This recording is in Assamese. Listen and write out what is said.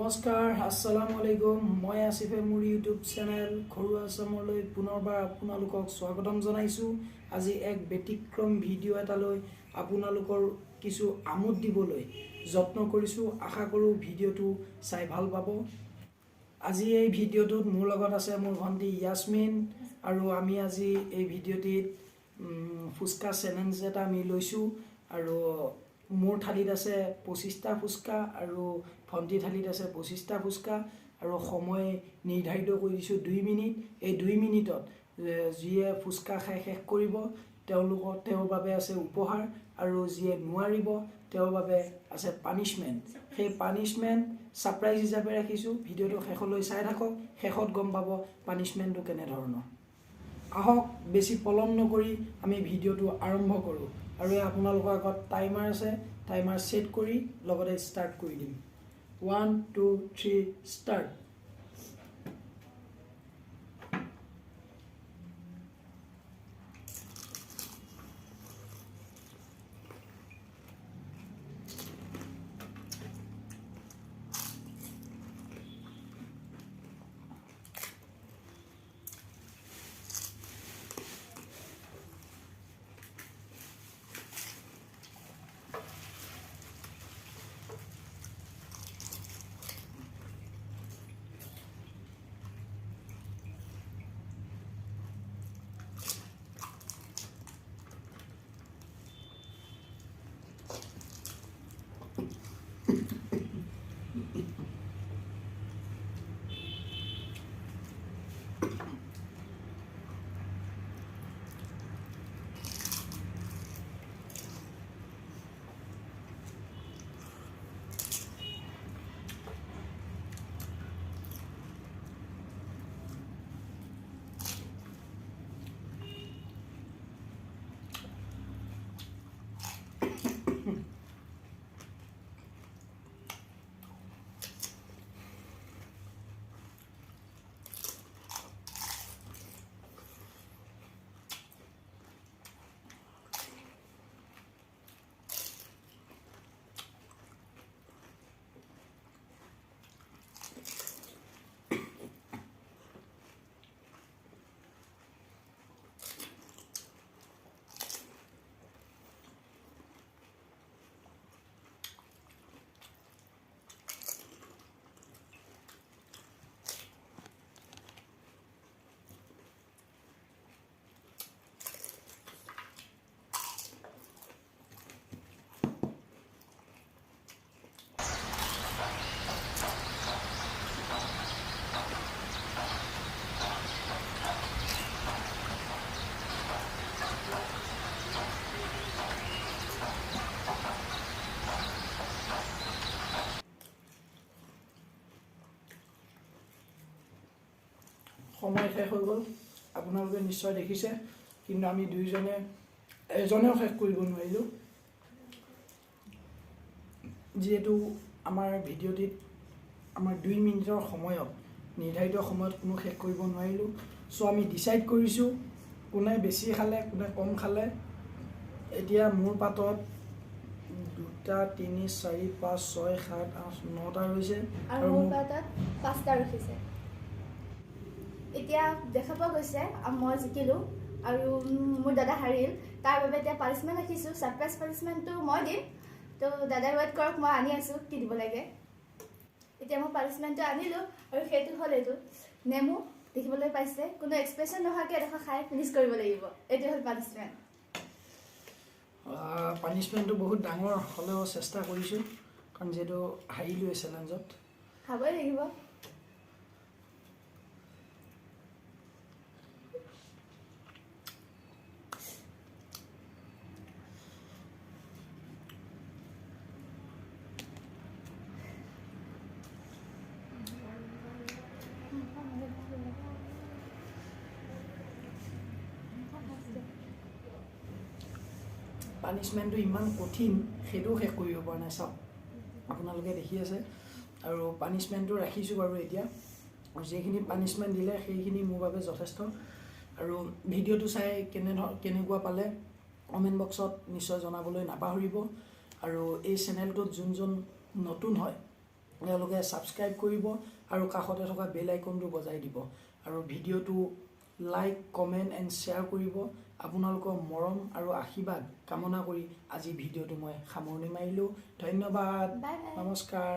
নমস্কাৰ আসসালামু আলাইকুম মই আসিফে মোৰ ইউটিউব চেনেল ঘৰুৱা আসামলৈ পুনৰবাৰ আপোনালোকক স্বাগতম জনাইছো আজি এক ব্যতিক্ৰম ভিডিঅ' এটালৈ আপোনালোকৰ কিছু আমোদ দিবলৈ যত্ন কৰিছো আশা কৰো ভিডিঅ'টো চাই ভাল পাব আজি এই ভিডিঅ'টোত মোৰ লগত আছে মোৰ ভন্টি ইয়াসমিন আৰু আমি আজি এই ভিডিঅ'টিত ফুচকা চ্যালেঞ্জ এটা আমি লৈছো আৰু মোৰ থালিত আছে 25টা ফুচকা আৰু ভন্টি থালিত আছে 25টা ফুচকা আৰু সময় নিৰ্ধাৰিত কৰি দিছো 2 মিনিট এই 2 মিনিটত যিয়ে ফুচকা খাই শেষ কৰিব তেওঁৰ বাবে আছে উপহাৰ আৰু যিয়ে নোৱাৰিব তেওঁৰ বাবে আছে পানিশমেন্ট সেই পানিশমেন্ট সাৰপ্ৰাইজ হিচাপে ৰাখিছো ভিডিঅ'টো শেষলৈ চাই থাকক শেষত গম পাব পানিশমেন্টটো কেনে ধৰণৰ আহক বেছি পলম নকৰি আমি ভিডিঅ'টো আৰম্ভ কৰো আৰু আপোনালোকৰ আগত টাইমাৰ আছে টাইমাৰ সেট কৰি লগতে স্টাৰ্ট কৰি দিম 1 2 3 স্টাৰ্ট সময় শেষ হৈ গ'ল আপোনালোকে নিশ্চয় দেখিছে কিন্তু আমি দুইজনে এজনেও শেষ কৰিব নোৱাৰিলো যেহেতু আমাৰ ভিডিঅ'টিত আমাৰ 2 মিনিটৰ সময়ত নিৰ্ধাৰিত সময়ত কোনো শেষ কৰিব নোৱাৰিলো সো আমি ডিসাইড কৰিছো কোনে বেছি খালে কোনে কম খালে এতিয়া মোৰ পাতত 2 3 4 5 6 7 8 9টা ৰৈছে আৰু মোৰ পাতত 5টা ৰখিছে এতিয়া দেখা পোৱা গৈছে মই জিকিলো আৰু মোৰ দাদা হাৰিল তাৰ বাবে এতিয়া পানিশমেন্ট ৰাখিছো সাৰপ্ৰাইজ পানিশমেন্টটো মই দিম তো দাদাৰ ৱেট কৰক মই আনি আছো কি দিব লাগে এতিয়া মই পানিশমেন্টটো আনিলো আৰু সেইটো হ'ল এইটো নেমু দেখিবলৈ পাইছে কোনো এক্সপ্ৰেছন নোহোৱাকৈ দেখা খাই ফিনিশ কৰিব লাগিব এইটো হ'ল পানিশমেন্ট পানিশমেন্টটো বহুত ডাঙৰ হলেও চেষ্টা কৰিছো কাৰণ যেটো হাৰিলো এই চ্যালেঞ্জত খাবই লাগিব পানিশমেন্টটো ইমান কঠিন হেতু শেষ কৰিব পৰা নাই সব আপোনালোকে দেখি আছে আৰু পানিশমেন্টটো ৰাখিছো বাৰু এতিয়া যেখিনি পানিশমেন্ট দিলে সেইখিনি মোৰ বাবে যথেষ্ট আৰু ভিডিঅ'টো চাই কেনেকুৱা পালে কমেন্ট বক্সত নিশ্চয় জনাবলৈ নাপাহৰিব আৰু এই চেনেলটোত যোনজন নতুন হয় তেওঁলোকে ছাবস্ক্ৰাইব কৰিব আৰু কাষতে থকা বেল আইকনটো বজাই দিব আৰু ভিডিঅ'টো লাইক কমেণ্ট এণ্ড শ্বেয়াৰ কৰিব আপোনালোকৰ মৰম আৰু আশীৰ্বাদ কামনা কৰি আজি ভিডিঅ'টো মই সামৰণি মাৰিলোঁ ধন্যবাদ বাই বাই। নমস্কাৰ